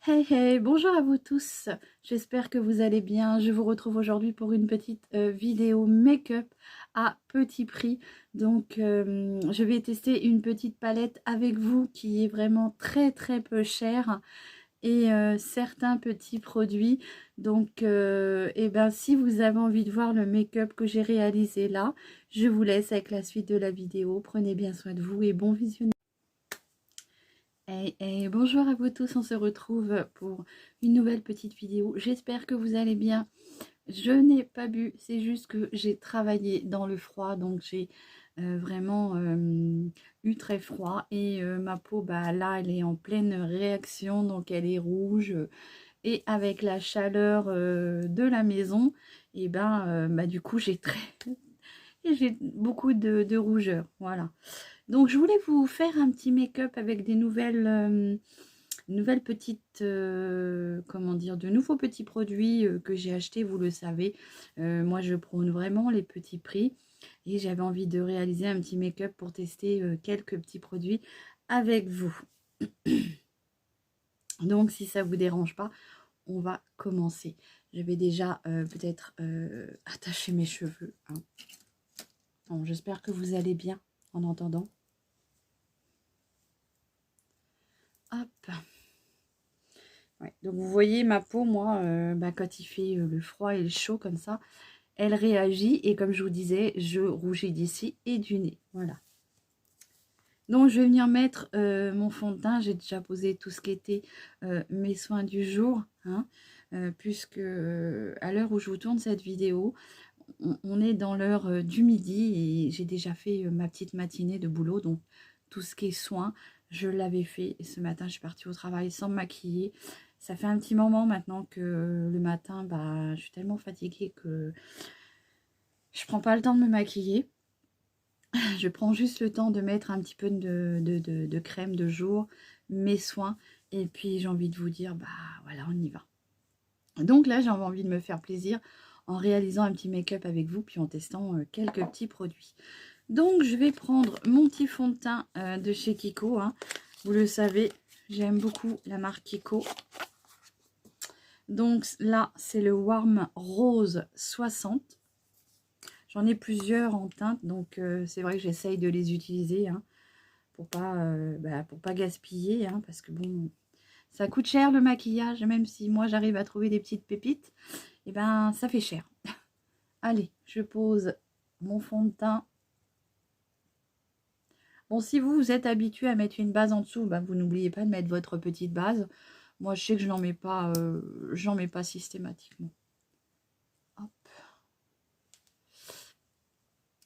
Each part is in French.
Hey hey, bonjour à vous tous, j'espère que vous allez bien. Je vous retrouve aujourd'hui pour une petite vidéo make-up à petit prix. Donc je vais tester une petite palette avec vous qui est vraiment très peu chère et certains petits produits. Donc et ben, si vous avez envie de voir le make-up que j'ai réalisé là, je vous laisse avec la suite de la vidéo. Prenez bien soin de vous et bon visionnage. Et bonjour à vous tous, on se retrouve pour une nouvelle petite vidéo. J'espère que vous allez bien. Je n'ai pas bu, c'est juste que j'ai travaillé dans le froid, donc j'ai vraiment eu très froid. Et ma peau, bah, là, elle est en pleine réaction, donc elle est rouge. Et avec la chaleur de la maison, et ben, bah, du coup, j'ai beaucoup de rougeur, voilà. Donc je voulais vous faire un petit make-up avec des nouvelles petites, comment dire, de nouveaux petits produits que j'ai achetés, vous le savez. Moi je prône vraiment les petits prix et j'avais envie de réaliser un petit make-up pour tester quelques petits produits avec vous. Donc si ça vous dérange pas, on va commencer. Je vais déjà peut-être attacher mes cheveux, hein. Bon, j'espère que vous allez bien en entendant. Hop. Ouais, donc vous voyez ma peau, moi, bah, quand il fait le froid et le chaud comme ça, elle réagit et comme je vous disais, je rougis d'ici et du nez. Voilà. Donc je vais venir mettre mon fond de teint. J'ai déjà posé tout ce qui était mes soins du jour, hein, puisque à l'heure où je vous tourne cette vidéo, on est dans l'heure du midi et j'ai déjà fait ma petite matinée de boulot. Donc tout ce qui est soins, je l'avais fait. Et ce matin, je suis partie au travail sans me maquiller. Ça fait un petit moment maintenant que le matin, bah, je suis tellement fatiguée que je prends pas le temps de me maquiller. Je prends juste le temps de mettre un petit peu de crème de jour, mes soins. Et puis j'ai envie de vous dire, bah voilà, on y va. Donc là, j'ai envie de me faire plaisir en réalisant un petit make-up avec vous, puis en testant quelques petits produits. Donc je vais prendre mon petit fond de teint de chez Kiko, hein. Vous le savez, j'aime beaucoup la marque Kiko. Donc là, c'est le Warm Rose 60. J'en ai plusieurs en teinte, donc c'est vrai que j'essaye de les utiliser, hein, pour pas gaspiller, hein, parce que bon, ça coûte cher le maquillage, même si moi j'arrive à trouver des petites pépites, et ben ça fait cher. Allez, je pose mon fond de teint. Bon, si vous êtes habitué à mettre une base en dessous, ben, vous n'oubliez pas de mettre votre petite base. Moi, je sais que je n'en mets pas systématiquement. Hop.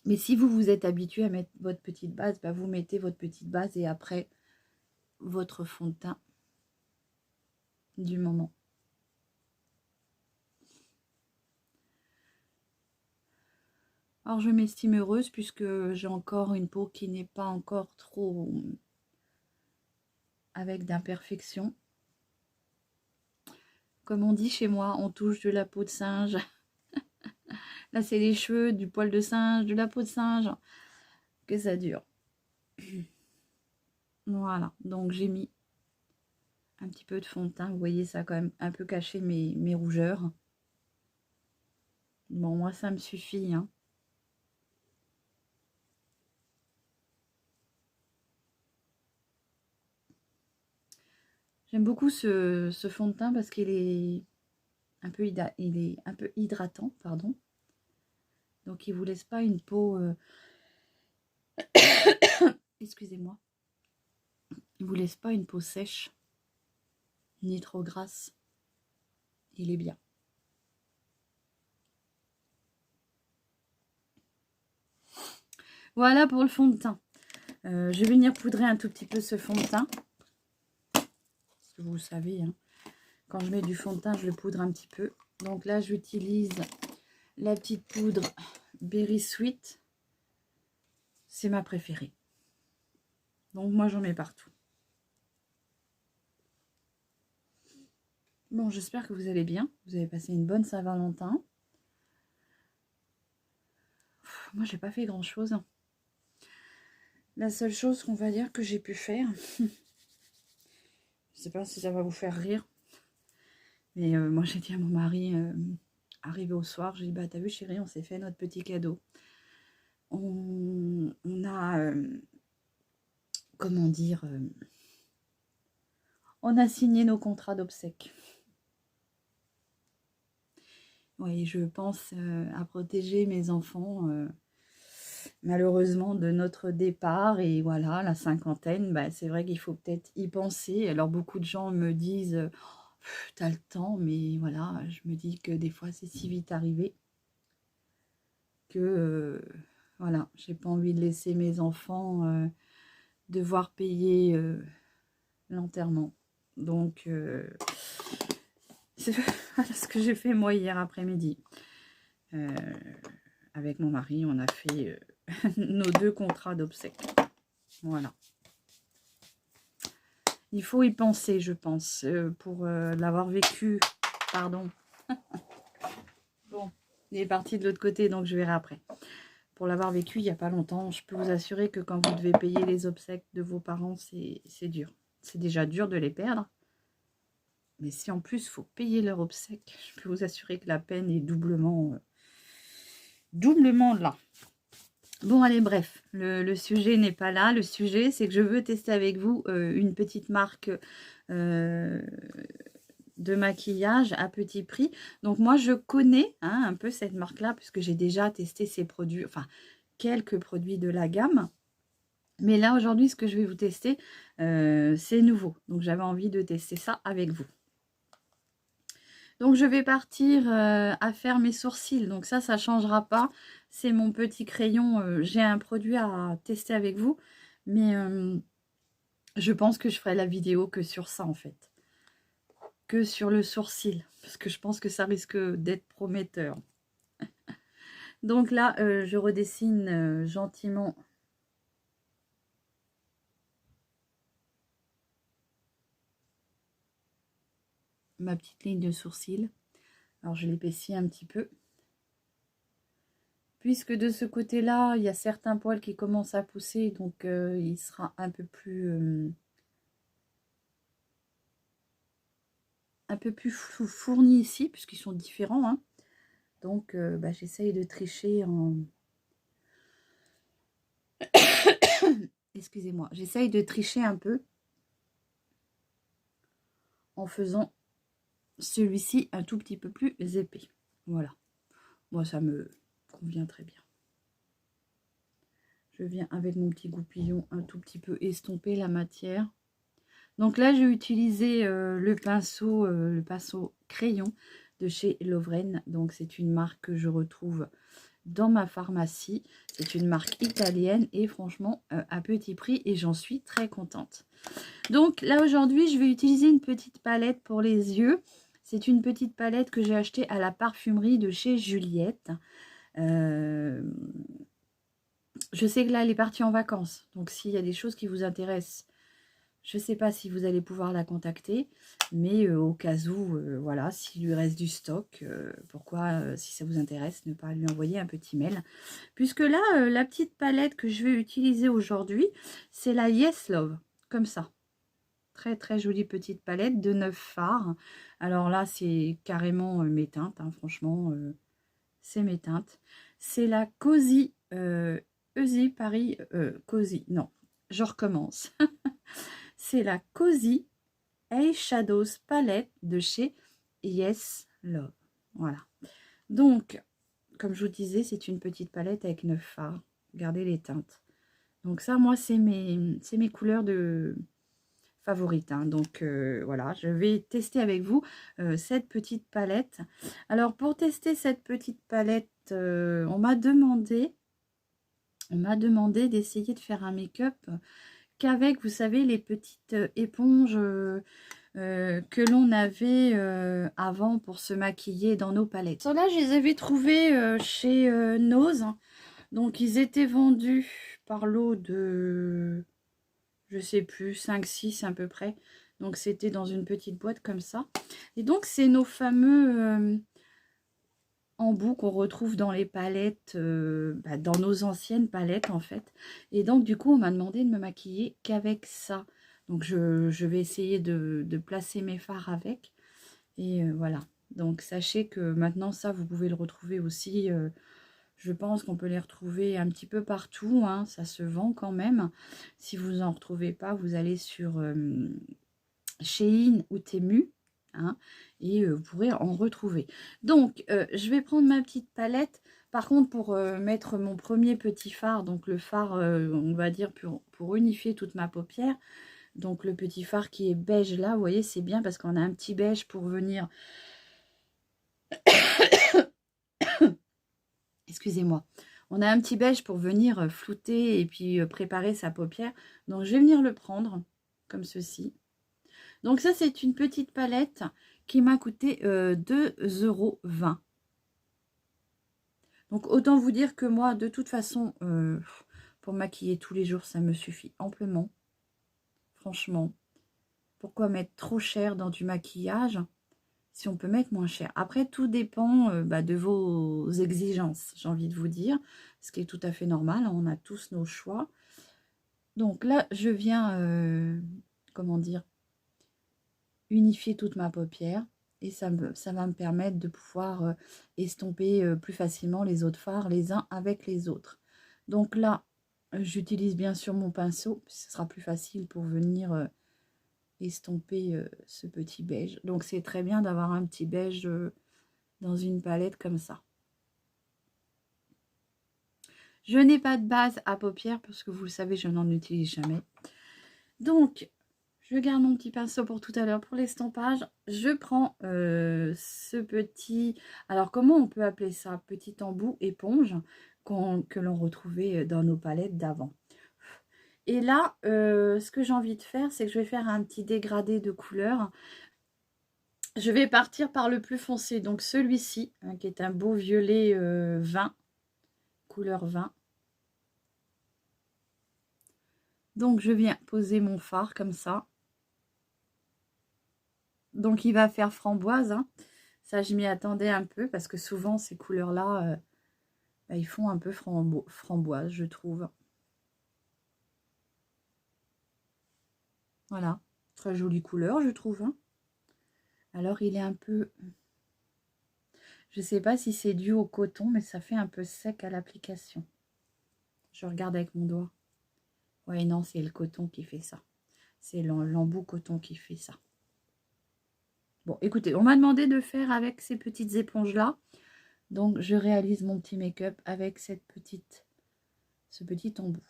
Mais si vous êtes habitué à mettre votre petite base, ben, vous mettez votre petite base et après votre fond de teint du moment. Alors, je m'estime heureuse puisque j'ai encore une peau qui n'est pas encore trop avec d'imperfections. Comme on dit chez moi, on touche de la peau de singe. Là, c'est les cheveux, du poil de singe, de la peau de singe. Que ça dure. Voilà, donc j'ai mis un petit peu de fond de teint. Vous voyez, ça a quand même un peu caché mes rougeurs. Bon, moi, ça me suffit, hein. J'aime beaucoup ce fond de teint parce qu'il est un peu, hydratant, pardon. Donc, il ne vous laisse pas une peau... Excusez-moi. Il ne vous laisse pas une peau sèche, ni trop grasse. Il est bien. Voilà pour le fond de teint. Je vais venir poudrer un tout petit peu ce fond de teint. Parce que vous savez, hein, quand je mets du fond de teint, je le poudre un petit peu. Donc là, j'utilise la petite poudre Berry Sweet. C'est ma préférée. Donc moi, j'en mets partout. Bon, j'espère que vous allez bien. Vous avez passé une bonne Saint-Valentin. Moi, j'ai pas fait grand-chose. La seule chose qu'on va dire que j'ai pu faire, je sais pas si ça va vous faire rire, Mais moi, j'ai dit à mon mari, arrivé au soir, j'ai dit, bah, t'as vu, chérie, on s'est fait notre petit cadeau. On a, comment dire, on a signé nos contrats d'obsèques. Oui, je pense à protéger mes enfants, malheureusement, de notre départ. Et voilà, la cinquantaine, bah, c'est vrai qu'il faut peut-être y penser. Alors, beaucoup de gens me disent, t'as le temps, mais voilà, je me dis que des fois, c'est si vite arrivé que, voilà, j'ai pas envie de laisser mes enfants devoir payer l'enterrement. Donc, c'est voilà ce que j'ai fait moi hier après-midi. Avec mon mari, on a fait nos 2 contrats d'obsèques. Voilà. Il faut y penser, je pense, pour l'avoir vécu. Pardon. Bon, il est parti de l'autre côté, donc je verrai après. Pour l'avoir vécu il n'y a pas longtemps, je peux vous assurer que quand vous devez payer les obsèques de vos parents, c'est dur. C'est déjà dur de les perdre. Mais si en plus, il faut payer leur obsèques, je peux vous assurer que la peine est doublement là. Bon, allez, bref, le sujet n'est pas là. Le sujet, c'est que je veux tester avec vous une petite marque de maquillage à petit prix. Donc, moi, je connais un peu cette marque-là, puisque j'ai déjà testé ces produits, enfin, quelques produits de la gamme. Mais là, aujourd'hui, ce que je vais vous tester, c'est nouveau. Donc, j'avais envie de tester ça avec vous. Donc, je vais partir à faire mes sourcils. Donc, ça ne changera pas. C'est mon petit crayon. J'ai un produit à tester avec vous. Mais je pense que je ferai la vidéo que sur ça, en fait. Que sur le sourcil. Parce que je pense que ça risque d'être prometteur. Donc là, je redessine gentiment ma petite ligne de sourcil. Alors, je l'épaissis un petit peu. Puisque de ce côté-là, il y a certains poils qui commencent à pousser, donc il sera un peu plus fourni ici, puisqu'ils sont différents. Hein. Donc, bah, j'essaye de tricher en... Excusez-moi, j'essaye de tricher un peu en faisant celui-ci un tout petit peu plus épais. Voilà. Moi, ça me convient très bien. Je viens avec mon petit goupillon un tout petit peu estomper la matière. Donc là, j'ai utilisé le pinceau crayon de chez Lovren. Donc c'est une marque que je retrouve dans ma pharmacie. C'est une marque italienne et franchement à petit prix et j'en suis très contente. Donc là aujourd'hui, je vais utiliser une petite palette pour les yeux. C'est une petite palette que j'ai achetée à la parfumerie de chez Juliette. Je sais que là, elle est partie en vacances. Donc, s'il y a des choses qui vous intéressent, je ne sais pas si vous allez pouvoir la contacter. Mais au cas où, voilà, s'il lui reste du stock, pourquoi, si ça vous intéresse, ne pas lui envoyer un petit mail. Puisque là, la petite palette que je vais utiliser aujourd'hui, c'est la Yes Love. Comme ça. Très, très jolie petite palette de 9 fards. Alors là, c'est carrément mes teintes. Hein, franchement, c'est mes teintes. C'est la Cozy... Easy Paris, Cozy, non, je recommence. C'est la Cozy Eyeshadows Palette de chez Yes Love. Voilà. Donc, comme je vous disais, c'est une petite palette avec 9 fards. Regardez les teintes. Donc ça, moi, c'est mes couleurs de favorites. Hein. Donc, voilà, je vais tester avec vous cette petite palette. Alors, pour tester cette petite palette, on m'a demandé d'essayer de faire un make-up qu'avec, vous savez, les petites éponges que l'on avait avant pour se maquiller dans nos palettes. Ceux-là, je les avais trouvés chez Nose. Donc, ils étaient vendus par lot de, je sais plus, 5-6 à peu près. Donc, c'était dans une petite boîte comme ça. Et donc, c'est nos fameux... embouts qu'on retrouve dans les palettes, dans nos anciennes palettes en fait. Et donc du coup on m'a demandé de me maquiller qu'avec ça. Donc je vais essayer de placer mes fards avec. Et voilà. Donc, sachez que maintenant, ça, vous pouvez le retrouver aussi. Je pense qu'on peut les retrouver un petit peu partout. Hein, ça se vend quand même. Si vous n'en retrouvez pas, vous allez sur Shein ou Temu. Hein, et vous pourrez en retrouver. Donc, je vais prendre ma petite palette. Par contre, pour mettre mon premier petit fard, donc le fard, on va dire, pour unifier toute ma paupière, donc le petit fard qui est beige là, vous voyez, c'est bien parce qu'on a un petit beige pour venir... Excusez-moi. On a un petit beige pour venir flouter et puis préparer sa paupière. Donc, je vais venir le prendre comme ceci. Donc, ça, c'est une petite palette qui m'a coûté 2,20 €. Donc, autant vous dire que moi, de toute façon, pour maquiller tous les jours, ça me suffit amplement. Franchement. Pourquoi mettre trop cher dans du maquillage si on peut mettre moins cher? Après, tout dépend de vos exigences, j'ai envie de vous dire. Ce qui est tout à fait normal. On a tous nos choix. Donc là, je viens, comment dire, unifier toute ma paupière. Et ça va me permettre de pouvoir estomper plus facilement les autres fards les uns avec les autres. Donc là, j'utilise bien sûr mon pinceau. Ce sera plus facile pour venir estomper ce petit beige. Donc c'est très bien d'avoir un petit beige dans une palette comme ça. Je n'ai pas de base à paupières parce que vous le savez, je n'en utilise jamais. Donc, je garde mon petit pinceau pour tout à l'heure pour l'estampage. Je prends ce petit... Alors, comment on peut appeler ça? Petit embout éponge que l'on retrouvait dans nos palettes d'avant. Et là, ce que j'ai envie de faire, c'est que je vais faire un petit dégradé de couleur. Je vais partir par le plus foncé. Donc, celui-ci, hein, qui est un beau violet vin, couleur vin. Donc, je viens poser mon fard comme ça. Donc, il va faire framboise. Hein. Ça, je m'y attendais un peu parce que souvent, ces couleurs-là, ils font un peu framboise, je trouve. Voilà. Très jolie couleur, je trouve. Hein. Alors, il est un peu... Je ne sais pas si c'est dû au coton, mais ça fait un peu sec à l'application. Je regarde avec mon doigt. Ouais, non, c'est le coton qui fait ça. C'est l'embout coton qui fait ça. Bon, écoutez, on m'a demandé de faire avec ces petites éponges-là. Donc, je réalise mon petit make-up avec ce petit embout.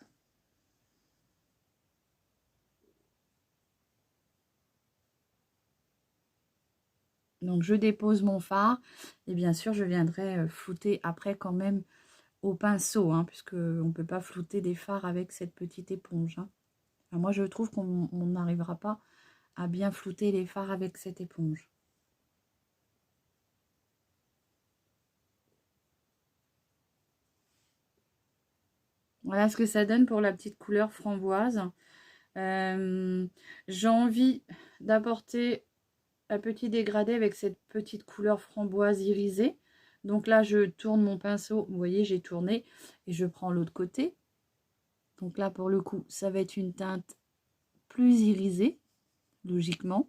Donc, je dépose mon fard. Et bien sûr, je viendrai flouter après quand même au pinceau. Hein, puisque on ne peut pas flouter des fards avec cette petite éponge. Hein. Alors, moi, je trouve qu'on n'arrivera pas à bien flouter les fards avec cette éponge. Voilà ce que ça donne pour la petite couleur framboise. J'ai envie d'apporter un petit dégradé avec cette petite couleur framboise irisée. Donc là, je tourne mon pinceau. Vous voyez, j'ai tourné et je prends l'autre côté. Donc là, pour le coup, ça va être une teinte plus irisée, logiquement.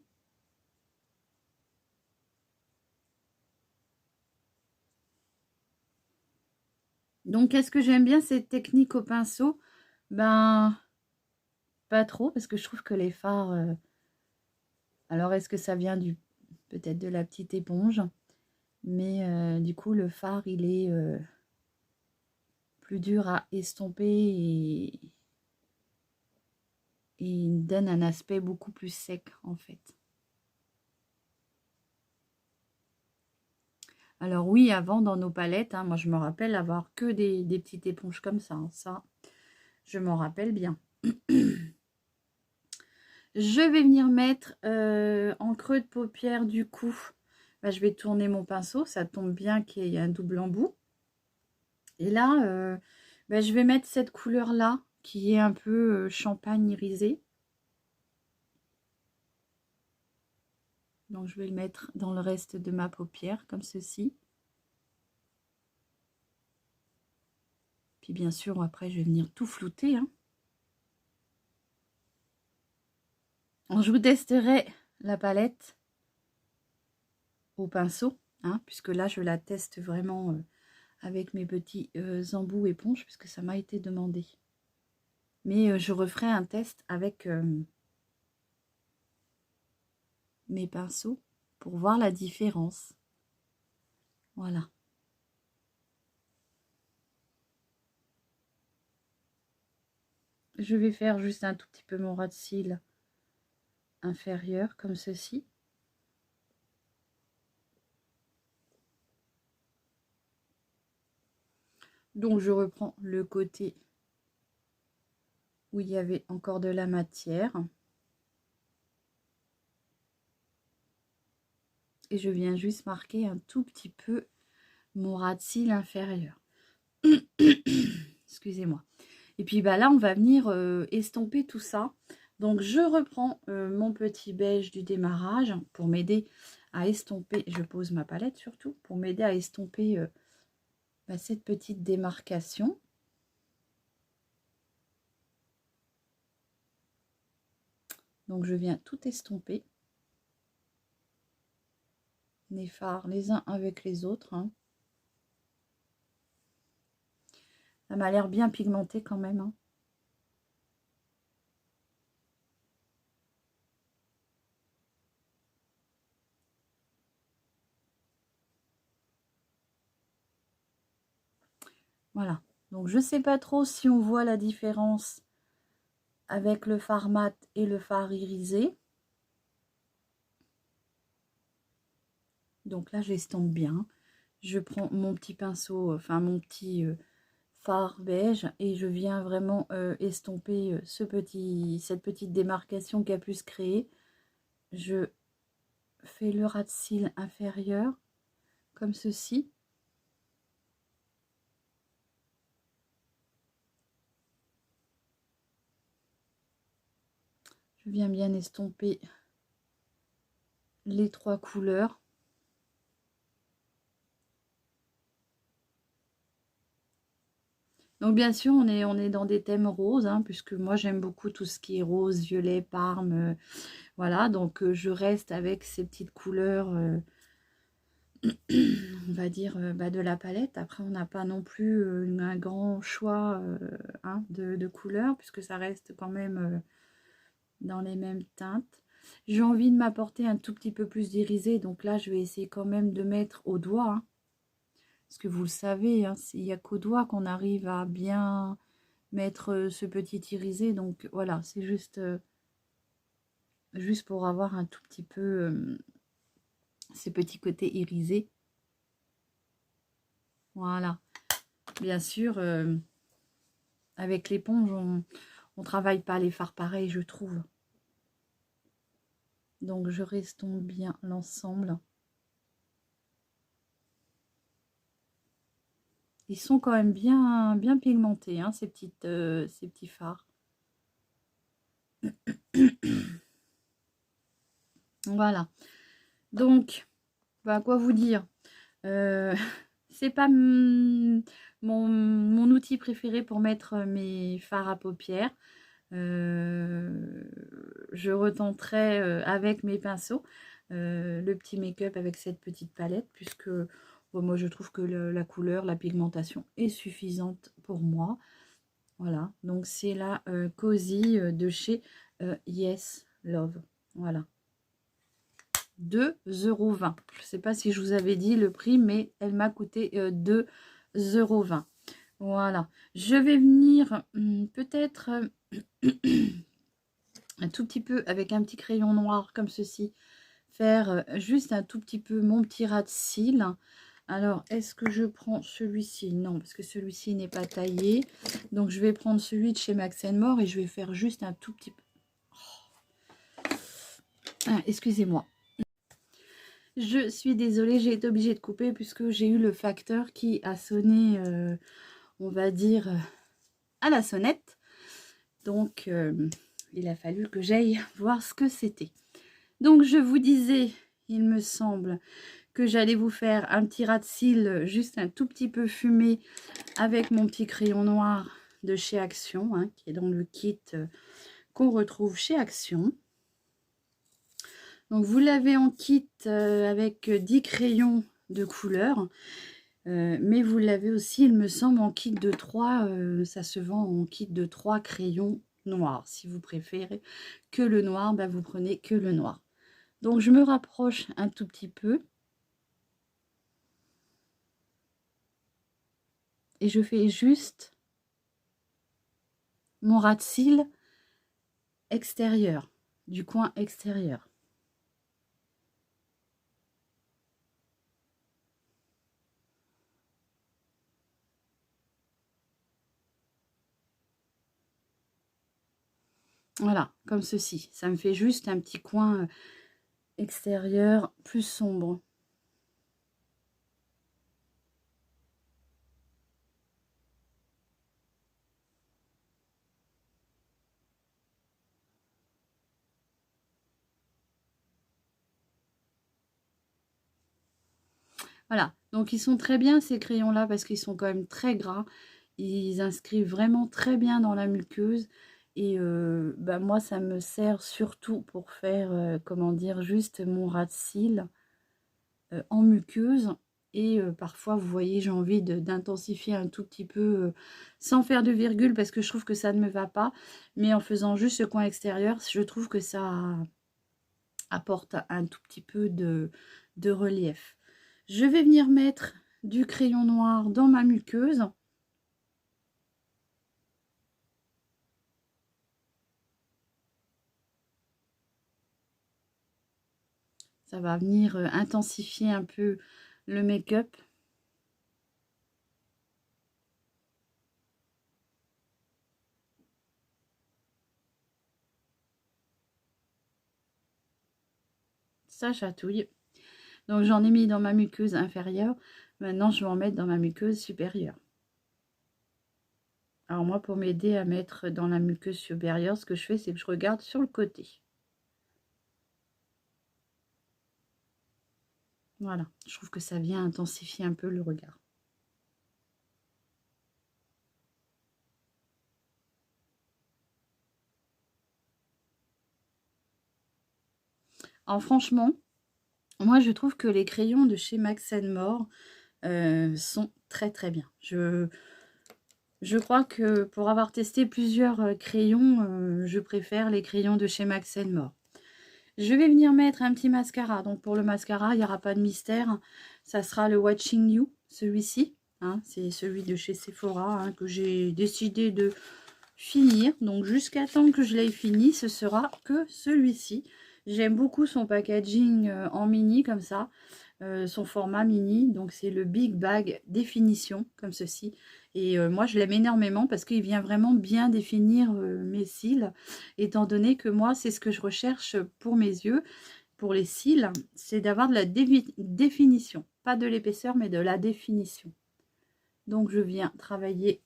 Donc, est-ce que j'aime bien cette technique au pinceau? Ben, pas trop, parce que je trouve que les fards... alors, est-ce que ça vient peut-être de la petite éponge? Mais du coup, le fard, il est plus dur à estomper et il donne un aspect beaucoup plus sec, en fait. Alors oui, avant, dans nos palettes, hein, moi, je me rappelle avoir que des petites éponges comme ça. Hein, ça, je m'en rappelle bien. Je vais venir mettre en creux de paupière, du coup, je vais tourner mon pinceau. Ça tombe bien qu'il y ait un double embout. Et là, je vais mettre cette couleur-là, qui est un peu champagne irisé. Donc, je vais le mettre dans le reste de ma paupière, comme ceci. Puis, bien sûr, après, je vais venir tout flouter. Hein. Je vous testerai la palette au pinceau, hein, puisque là je la teste vraiment avec mes petits embouts éponges, puisque ça m'a été demandé. Mais je referai un test avec mes pinceaux pour voir la différence. Voilà. Je vais faire juste un tout petit peu mon ras de cils inférieur, comme ceci. Donc je reprends le côté où il y avait encore de la matière. Et je viens juste marquer un tout petit peu mon ras de cils inférieur. Excusez-moi. Et puis bah là, on va venir estomper tout ça. Donc je reprends mon petit beige du démarrage pour m'aider à estomper. Je pose ma palette surtout pour m'aider à estomper cette petite démarcation. Donc je viens tout estomper. Les fards les uns avec les autres. Hein. Ça m'a l'air bien pigmenté quand même. Hein. Voilà. Donc je sais pas trop si on voit la différence avec le fard mat et le fard irisé. Donc là, j'estompe bien. Je prends mon petit pinceau, enfin mon petit fard beige et je viens vraiment estomper cette petite démarcation qui a pu se créer. Je fais le ras de cils inférieur comme ceci. Je viens bien estomper les trois couleurs. Donc bien sûr, on est dans des thèmes roses, hein, puisque moi j'aime beaucoup tout ce qui est rose, violet, parme. Voilà, donc je reste avec ces petites couleurs, on va dire, de la palette. Après, on n'a pas non plus un grand choix hein, de couleurs, puisque ça reste quand même dans les mêmes teintes. J'ai envie de m'apporter un tout petit peu plus d'irisé, donc là, je vais essayer quand même de mettre au doigt. Hein, parce que vous le savez, hein, il n'y a qu'au doigt qu'on arrive à bien mettre ce petit irisé. Donc voilà, c'est juste pour avoir un tout petit peu ces petits côtés irisés. Voilà. Bien sûr, avec l'éponge, on travaille pas les fards pareils, je trouve. Donc je restompe bien l'ensemble. Ils sont quand même bien pigmentés, hein, ces petits fards. Voilà. Donc, bah, quoi vous dire, c'est pas mon outil préféré pour mettre mes fards à paupières. Je retenterai avec mes pinceaux le petit make-up avec cette petite palette, puisque bon, moi je trouve que la couleur, la pigmentation est suffisante pour moi. Voilà, donc c'est la Cozy de chez Yes Love. Voilà. 2,20 €. Je ne sais pas si je vous avais dit le prix, mais elle m'a coûté 2,20 €. Voilà. Je vais venir peut-être un tout petit peu avec un petit crayon noir comme ceci, faire juste un tout petit peu mon petit ras de cils. Alors, est-ce que je prends celui-ci? Non, parce que celui-ci n'est pas taillé. Donc, je vais prendre celui de chez Max More et je vais faire juste un tout petit peu. Oh. Ah, excusez-moi. Je suis désolée, j'ai été obligée de couper puisque j'ai eu le facteur qui a sonné, on va dire, à la sonnette. Donc, il a fallu que j'aille voir ce que c'était. Donc, je vous disais, il me semble que j'allais vous faire un petit ras de cils, juste un tout petit peu fumé avec mon petit crayon noir de chez Action, hein, qui est dans le kit qu'on retrouve chez Action. Donc vous l'avez en kit avec 10 crayons de couleur. Mais vous l'avez aussi, il me semble, en kit de 3. Ça se vend en kit de 3 crayons noirs. Si vous préférez que le noir, bah, vous prenez que le noir. Donc je me rapproche un tout petit peu. Et je fais juste mon ras de cils extérieur, du coin extérieur. Voilà, comme ceci. Ça me fait juste un petit coin extérieur plus sombre. Voilà, donc ils sont très bien ces crayons-là parce qu'ils sont quand même très gras. Ils inscrivent vraiment très bien dans la muqueuse. Et bah, moi, ça me sert surtout pour faire, comment dire, juste mon ras de cils en muqueuse. Et parfois, vous voyez, j'ai envie d'intensifier un tout petit peu, sans faire de virgule, parce que je trouve que ça ne me va pas. Mais en faisant juste ce coin extérieur, je trouve que ça apporte un tout petit peu de relief. Je vais venir mettre du crayon noir dans ma muqueuse. Ça va venir intensifier un peu le make-up. Ça chatouille. Donc j'en ai mis dans ma muqueuse inférieure. Maintenant, je vais en mettre dans ma muqueuse supérieure. Alors moi, pour m'aider à mettre dans la muqueuse supérieure, ce que je fais, c'est que je regarde sur le côté. Voilà, je trouve que ça vient intensifier un peu le regard. Alors franchement, moi je trouve que les crayons de chez Max More sont très très bien. Je crois que pour avoir testé plusieurs crayons, je préfère les crayons de chez Max More. Je vais venir mettre un petit mascara. Donc pour le mascara, il n'y aura pas de mystère. Ça sera le Watching You, celui-ci. Hein, c'est celui de chez Sephora hein, que j'ai décidé de finir. Donc jusqu'à temps que je l'ai fini, ce sera que celui-ci. J'aime beaucoup son packaging en mini comme ça. Son format mini, donc c'est le Big Bag Définition, comme ceci. Et moi, je l'aime énormément parce qu'il vient vraiment bien définir mes cils, étant donné que moi, c'est ce que je recherche pour mes yeux, pour les cils, c'est d'avoir de la définition. Pas de l'épaisseur, mais de la définition. Donc, je viens travailler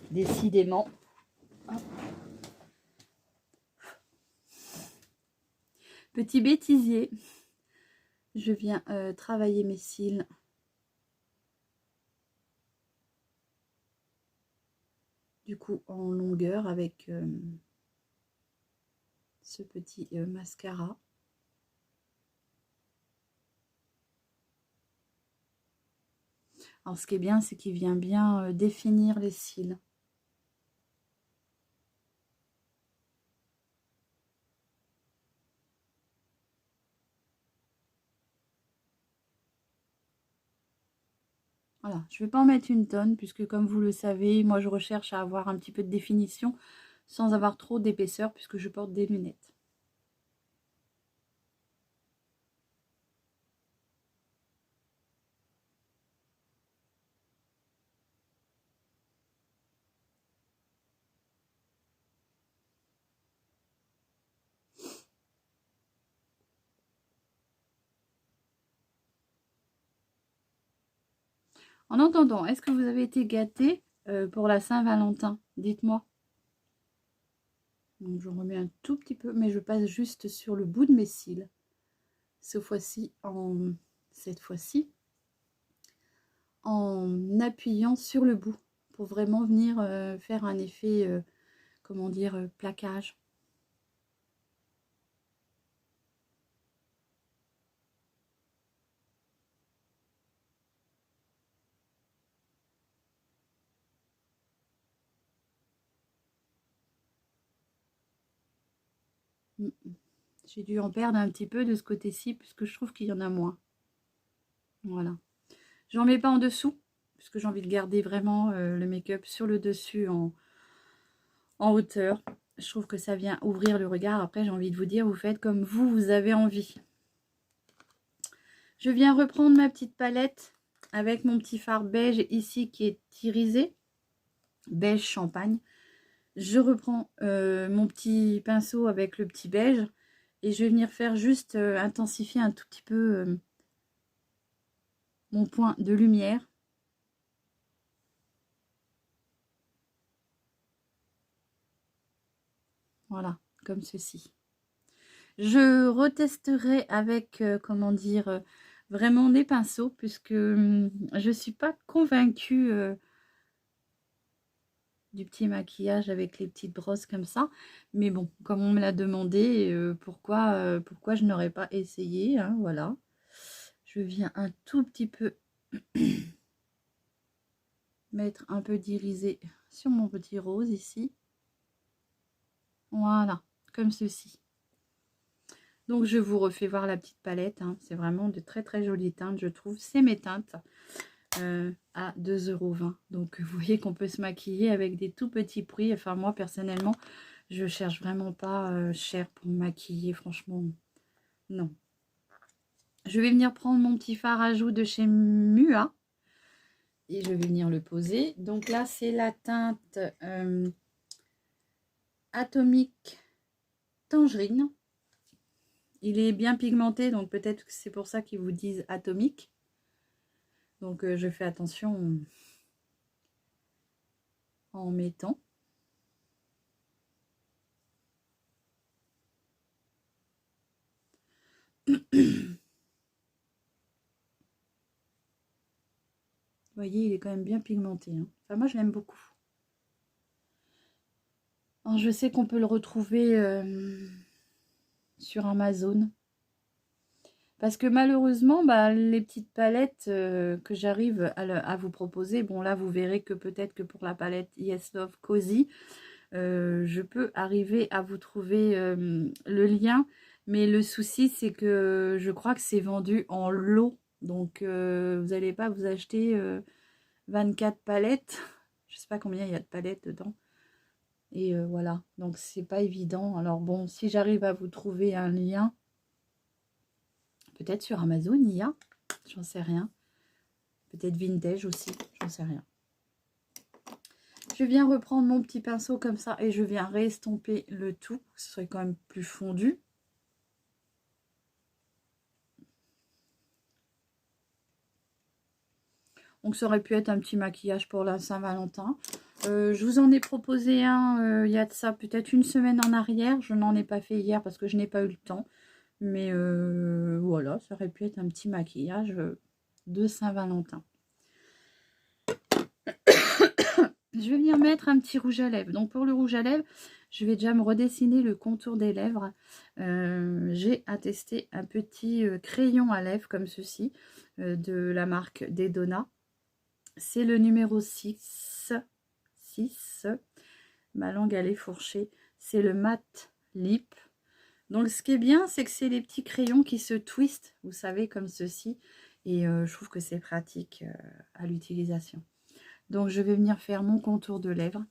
décidément. Hop. Petit bêtisier. Je viens travailler mes cils. Du coup, en longueur avec ce petit mascara. Alors, ce qui est bien, c'est qu'il vient bien définir les cils. Voilà, je ne vais pas en mettre une tonne, puisque comme vous le savez, moi je recherche à avoir un petit peu de définition sans avoir trop d'épaisseur, puisque je porte des lunettes. En entendant, est-ce que vous avez été gâtés pour la Saint-Valentin? Dites-moi. Donc je remets un tout petit peu, mais je passe juste sur le bout de mes cils. Cette fois-ci, en appuyant sur le bout pour vraiment venir faire un effet, comment dire, plaquage. Mm. J'ai dû en perdre un petit peu de ce côté-ci, puisque je trouve qu'il y en a moins. Voilà. J'en mets pas en dessous, puisque j'ai envie de garder vraiment le make-up sur le dessus en hauteur. Je trouve que ça vient ouvrir le regard. Après, j'ai envie de vous dire, vous faites comme vous avez envie. Je viens reprendre ma petite palette avec mon petit fard beige ici qui est irisé. Beige champagne. Je reprends mon petit pinceau avec le petit beige. Et je vais venir faire juste intensifier un tout petit peu mon point de lumière. Voilà, comme ceci. Je retesterai avec, comment dire, vraiment des pinceaux, puisque je ne suis pas convaincue du petit maquillage avec les petites brosses comme ça. Mais bon, comme on me l'a demandé, pourquoi je n'aurais pas essayé, hein, voilà. Je viens un tout petit peu mettre un peu d'irisé sur mon petit rose ici. Voilà, comme ceci. Donc je vous refais voir la petite palette, hein. C'est vraiment de très très jolies teintes, je trouve. C'est mes teintes à 2,20 €. Donc vous voyez qu'on peut se maquiller avec des tout petits prix. Enfin moi personnellement, je cherche vraiment pas cher pour me maquiller, franchement, non. Je vais venir prendre mon petit fard à joues de chez Mua. Et je vais venir le poser. Donc là, c'est la teinte Atomique Tangerine. Il est bien pigmenté, donc peut-être que c'est pour ça qu'ils vous disent atomique. Donc je fais attention en mettant. Vous voyez, il est quand même bien pigmenté, hein. Enfin, moi, je l'aime beaucoup. Alors, je sais qu'on peut le retrouver sur Amazon. Parce que malheureusement, bah, les petites palettes que j'arrive à vous proposer, bon là, vous verrez que peut-être que pour la palette Yes Love Cozy, je peux arriver à vous trouver le lien. Mais le souci, c'est que je crois que c'est vendu en lot. Donc, vous n'allez pas vous acheter 24 palettes. Je sais pas combien il y a de palettes dedans. Et voilà, donc c'est pas évident. Alors bon, si j'arrive à vous trouver un lien, peut-être sur Amazon, il y a, j'en sais rien. Peut-être Vintage aussi, j'en sais rien. Je viens reprendre mon petit pinceau comme ça et je viens réestomper le tout. Ce serait quand même plus fondu. Donc ça aurait pu être un petit maquillage pour la Saint-Valentin. Je vous en ai proposé un, il y a de ça peut-être une semaine en arrière. Je n'en ai pas fait hier parce que je n'ai pas eu le temps. Mais voilà, ça aurait pu être un petit maquillage de Saint-Valentin. Je vais venir mettre un petit rouge à lèvres. Donc pour le rouge à lèvres, je vais déjà me redessiner le contour des lèvres. J'ai attesté un petit crayon à lèvres comme ceci de la marque Dedona. C'est le numéro 6. Ma langue elle est fourchée. C'est le Matte Lip. Donc ce qui est bien, c'est que c'est les petits crayons qui se twistent, vous savez, comme ceci. Et je trouve que c'est pratique à l'utilisation. Donc je vais venir faire mon contour de lèvres.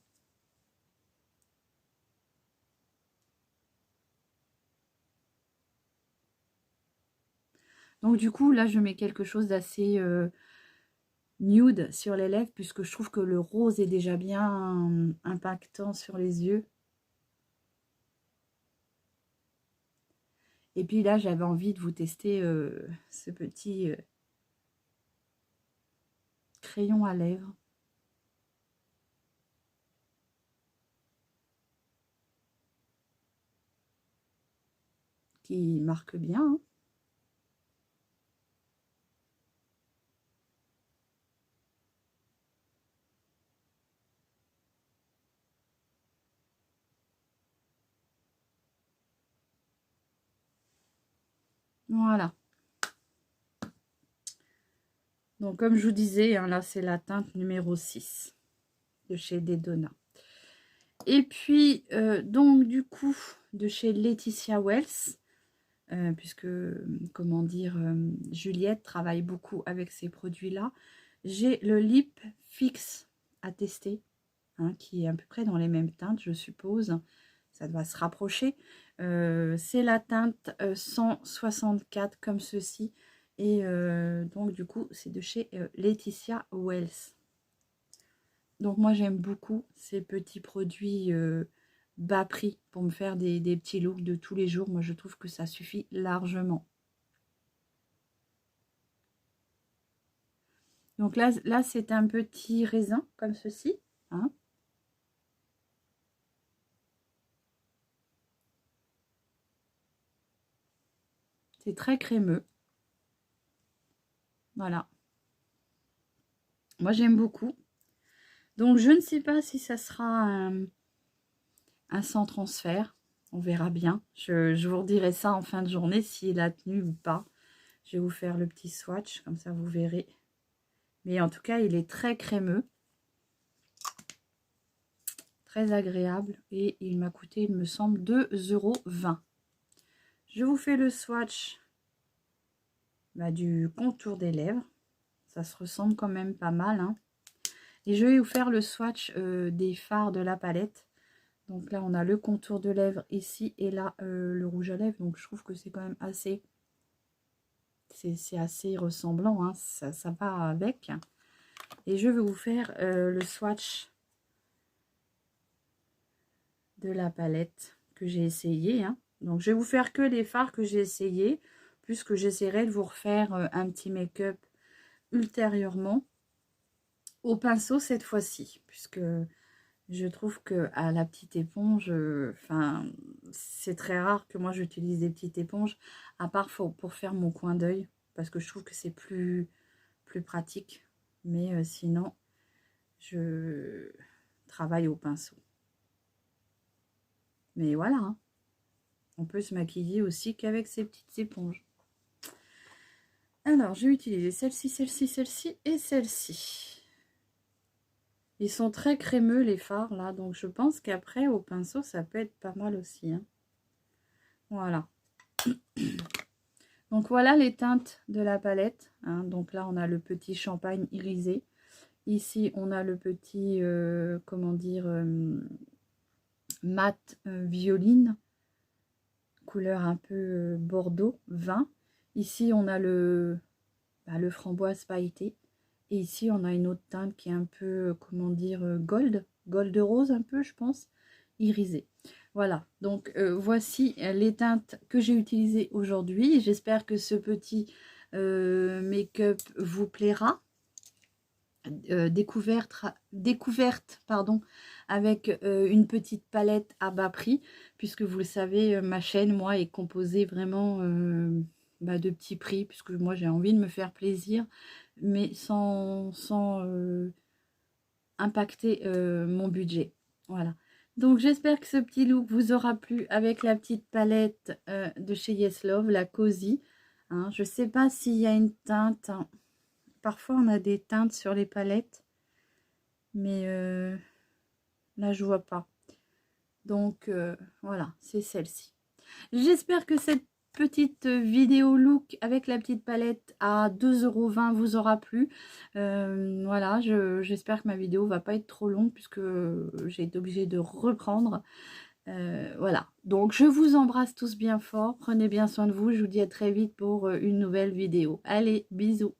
Donc du coup, là, je mets quelque chose d'assez nude sur les lèvres, puisque je trouve que le rose est déjà bien impactant sur les yeux. Et puis là, j'avais envie de vous tester ce petit crayon à lèvres. Qui marque bien, hein. Voilà. Donc comme je vous disais, hein, là c'est la teinte numéro 6 de chez Dedona. Et puis, donc, du coup, de chez Laetitia Wells, puisque, comment dire, Juliette travaille beaucoup avec ces produits-là. J'ai le Lip Fix à tester, hein, qui est à peu près dans les mêmes teintes, je suppose. Ça doit se rapprocher. C'est la teinte 164 comme ceci. Et donc, du coup, c'est de chez Laetitia Wells. Donc, moi, j'aime beaucoup ces petits produits bas prix pour me faire des petits looks de tous les jours. Moi, je trouve que ça suffit largement. Donc là c'est un petit raisin comme ceci. Hein. C'est très crémeux. Voilà. Moi, j'aime beaucoup. Donc, je ne sais pas si ça sera un sans transfert. On verra bien. Je vous redirai ça en fin de journée, s'il a tenu ou pas. Je vais vous faire le petit swatch, comme ça vous verrez. Mais en tout cas, il est très crémeux. Très agréable. Et il m'a coûté, il me semble, 2,20 €. Je vous fais le swatch du contour des lèvres. Ça se ressemble quand même pas mal. Hein. Et je vais vous faire le swatch des fards de la palette. Donc là, on a le contour de lèvres ici et là, le rouge à lèvres. Donc je trouve que c'est quand même assez... C'est assez ressemblant. Hein. Ça va avec. Et je vais vous faire le swatch de la palette que j'ai essayé. Hein. Donc je vais vous faire que les fards que j'ai essayé. Puisque j'essaierai de vous refaire un petit make-up ultérieurement. Au pinceau cette fois-ci. Puisque... je trouve que à la petite éponge, c'est très rare que moi j'utilise des petites éponges, à part pour faire mon coin d'œil, parce que je trouve que c'est plus pratique. Mais sinon, je travaille au pinceau. Mais voilà, hein. On peut se maquiller aussi qu'avec ces petites éponges. Alors, j'ai utilisé celle-ci, celle-ci, celle-ci et celle-ci. Ils sont très crémeux les fards là, donc je pense qu'après au pinceau ça peut être pas mal aussi. Hein. Voilà. Donc voilà les teintes de la palette. Hein. Donc là on a le petit champagne irisé. Ici on a le petit, comment dire, mat violine. Couleur un peu bordeaux, vin. Ici on a le framboise pailleté. Et ici, on a une autre teinte qui est un peu, comment dire, gold rose un peu, je pense, irisé. Voilà, donc voici les teintes que j'ai utilisées aujourd'hui. J'espère que ce petit make-up vous plaira. Découverte pardon, avec une petite palette à bas prix, puisque vous le savez, ma chaîne, moi, est composée vraiment de petits prix, puisque moi, j'ai envie de me faire plaisir, mais sans impacter mon budget. Voilà. Donc, j'espère que ce petit look vous aura plu avec la petite palette de chez Yes Love, la Cozy. Hein, je ne sais pas s'il y a une teinte... Hein. Parfois, on a des teintes sur les palettes, mais là, je vois pas. Donc, voilà, c'est celle-ci. J'espère que cette petite vidéo look avec la petite palette à 2,20 € vous aura plu. Voilà, j'espère que ma vidéo va pas être trop longue puisque j'ai été obligée de reprendre. Voilà, donc je vous embrasse tous bien fort. Prenez bien soin de vous. Je vous dis à très vite pour une nouvelle vidéo. Allez, bisous.